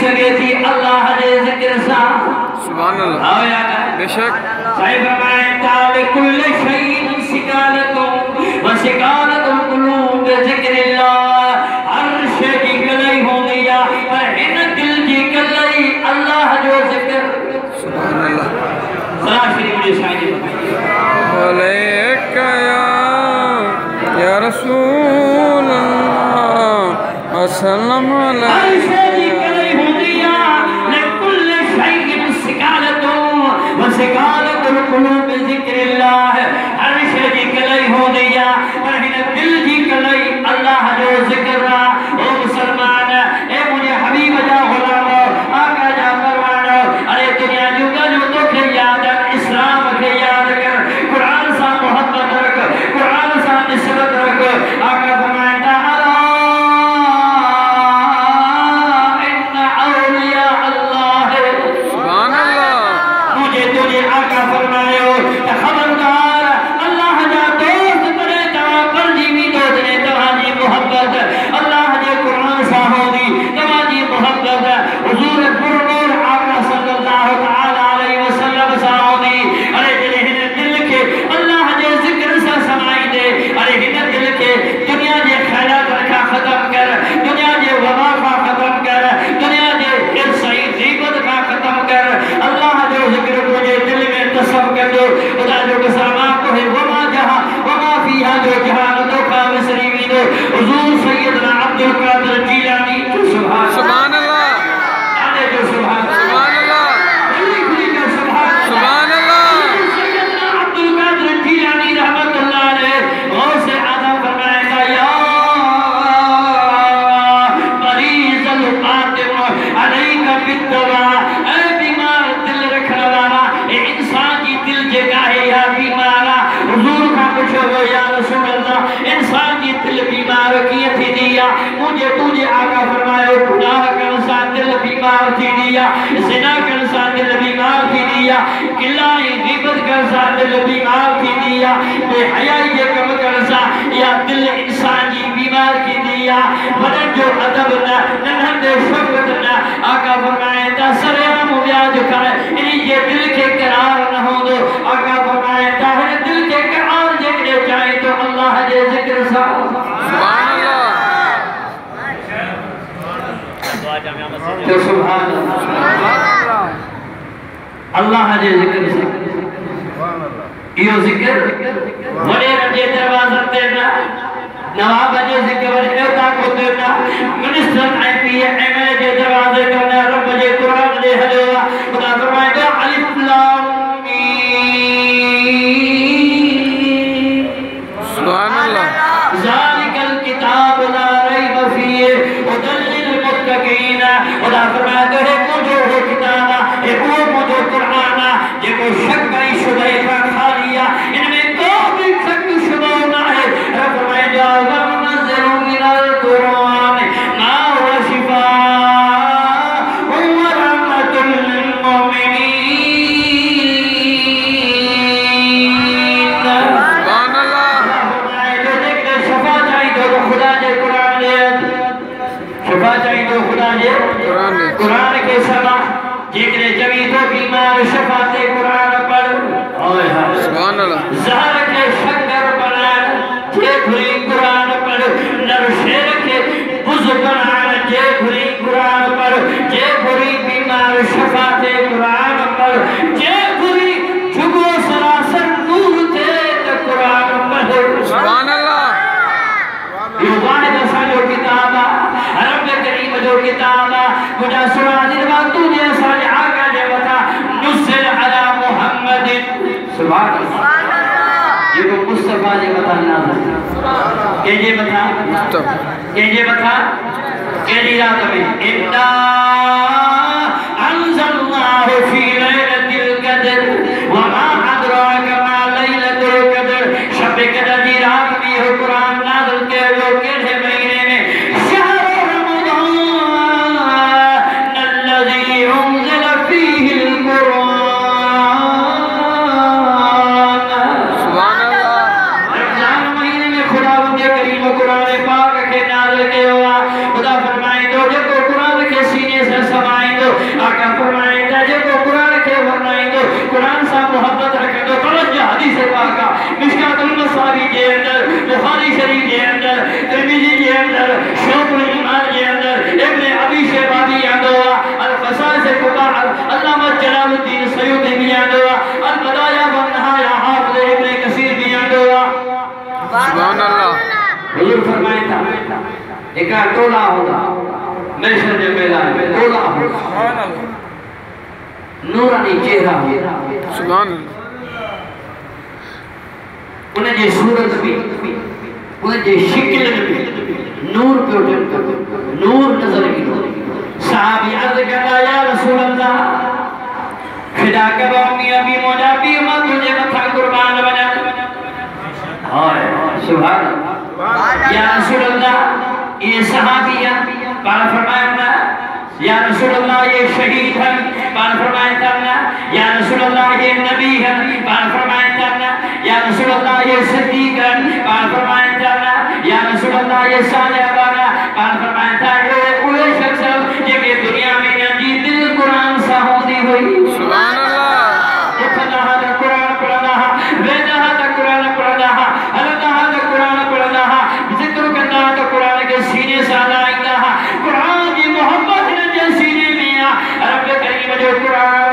سکے تھی اللہ دے ذکر سا سبحان اللہ آیا بے شک صاحب فرمائے تال کل شیء سکالت و سکالت القلوب ذکر اللہ ہر شے کی گلئی ہو گیا پر ہن دل کی گلئی اللہ جو ذکر سبحان اللہ صلاح شریف نے شاہدی علیک یا رسول اللہ وسلم ہر شے کی علیک گلئی ہو گیا لکل شیء سکالت و سکالت القلوب ذکر اللہ ہر شے کی گلئی ہو گیا پر ہن دل کی گلئی اللہ جو ذکر رہا او مسلمان اے مجھے حبیب جا غلام آقا جا فرمانا ارے دنیا جو کا جو تو کے یاد اسلام کے یاد کر قرآن سا محبت رکھ قرآن سا نسبت رکھ آقا فرمائتا ان اولیاء اللہ سبحان اللہ مجھے تجھے آقا فرمائے ہو خبردار اللہ جا دوست بنے تا پر جیوی دوست نے تمہاری محبت اللہ جے قرآن سا ہو دی تمہاری محبت حضور پرنور آقا صلی اللہ تعالی علیہ وسلم سا ہو دی ارے جلے ہن دل کے اللہ جے ذکر سا سمائی دے ارے ہن دل کے دنیا جے خیرات رکھا ختم کر دنیا جے وبا کا ختم کر دنیا جے ارسائی غیبت کا ختم کر اللہ جو ذکر تجھے دل میں تصف کر دو خدا جو قسامہ کو ہے وما جہاں وما فیہا جو جہانتوں کا مصری بھی دو حضور سیدنا عبدالقادر جیلانی سبحان اللہ آنے جو سبحان سبحان اللہ کلی کلی جو سبحان سبحان اللہ سیدنا عبدالقادر جیلانی رحمت اللہ علیہ غوث اعظم فرمائے گا یا مریض القاتم علیک بالدوا اے بیمار دل رکھنے والا اے انسان کی دل جگہ ہے یا بیمارا حضور کا پوچھو گو یا رسول اللہ انسان کی دل بیمار کی تھی دیا مجھے تجھے آقا فرمائے گناہ کا انسان دل بیمار تھی دیا زنا کا انسان دل بیمار تھی دیا قلعی غیبت کا انسان دل بیمار تھی دیا بے حیائی یہ کم کا انسان یا دل انسان کی بیمار کی دیا بدن جو عدب نہ ننہن دے شفت نہ آقا فرمائے تا سریام ہویا جو کھائے انہی یہ دل کے قرار نہ ہو دو آقا فرمائے تا ہر دل کے قرار جگڑے جائے تو اللہ جے ذکر سا سبحان اللہ تو سبحان اللہ اللہ جے ذکر سا یہ ذکر وڑے رجے دروازہ تیرنا نواب جے ذکر وڑے اوتا کو تیرنا منسٹر آئی پی ایم اے جے دروازے کرنا رب جے قرآن دے حلوہ خدا فرمائے گا علف لام سبحان اللہ ذالک الکتاب لا ریب فیہ ہدی للمتقین خدا فرمائے گا ہے مجھو ہو کتابا ہے وہ مجھو قرآنا جے کو شک بھائی شبہ کا خالیہ ان میں کوئی بھی شک شبہ نہ ہے رب فرمائے گا وَمُنَزِّلُ مِنَ الْقُرْآنِ مَا هُوَ شِفَاءٌ وَرَحْمَةٌ لِلْمُؤْمِنِينَ سبحان اللہ شفا چاہیے تو خدا جے قرآن لے شفا چاہیے تو خدا جے قرآن لے قرآن کے سما جکرے جوی تو بیمار شفا تے قرآن پڑھ سبحان اللہ زہر کے شکر بنان جے بھری قرآن پڑھ نر شیر کے بز بنان جے بھری قرآن پڑھ جے بھری بیمار شفا تے قرآن پڑھ جے بھری جھگو سراسر نور تے قرآن پڑھ سبحان اللہ یہ واحد ایسا جو کتابہ رب کریم جو کتابہ مجھا سنا دنوا تو جے سالے آقا جے بتا نزل علی محمد سبحان اللہ یہ کو مصطفیٰ جے بتا نازل کہ جے بتا کہ جے بتا کہ جی رات میں اِنَّا انزلناہ فی لیلۃ القدر وما ادراک ما لیلۃ القدر شب قدر دی رات میں یہ قرآن نازل کے لوگ کیڑے مہینے میں شہر رمضان الذی انزل فیہ القرآن سبحان اللہ رمضان مہینے میں خدا کے کریم قرآن پاک کے نازل کے ہوا خدا فرمائے جو جو قرآن کے سینے سے سمائے آقا فرمائے تا جو قرآن کے ورنائیں دو قرآن سا محبت رکھ دو توجہ حدیث پاکا مشکات المصابی کے اندر بخاری شریف کے اندر ترمذی کے اندر شعب الایمان کے اندر ابن ابی شیبہ بھی اندوا القصائص کبار علامہ جلال الدین سیوطی بھی اندوا البدایہ والنہایہ حافظ ابن کثیر بھی اندوا سبحان اللہ حضور فرمائے تھا ایک ٹولہ ہوگا محشر کے میدان میں ٹولہ ہوگا نورانی چہرہ ہوگا سبحان اللہ انہیں جے صورت بھی انہیں جے شکل بھی نور پہ اٹھن نور نظر کی صحابی عرض کرتا یا رسول اللہ خدا کبا امی ابی موجا بھی امہ تجھے متھا قربان بنا سبحان اللہ یا رسول اللہ یہ صحابی ہیں پارا فرمائے یا رسول اللہ یہ شہید ہیں پارا فرمائے ترنا یا رسول اللہ یہ نبی ہیں پارا فرمائے ترنا یا رسول اللہ یہ صدیق ہیں پارا فرمائے ترنا یا رسول اللہ یہ صالح بانا پارا فرمائے ترنا اوہ شخص یہ کہ دنیا میں جی دل قرآن سا ہوتی ہوئی سبحان اللہ یہ خدا دا قرآن پڑھنا ویدہ دا قرآن پڑھنا اللہ دا قرآن پڑھنا ذکر کرنا دا قرآن کے سینے سے آئندہ قرآن کی محبت نے جو سینے میں رب کریم جو قرآن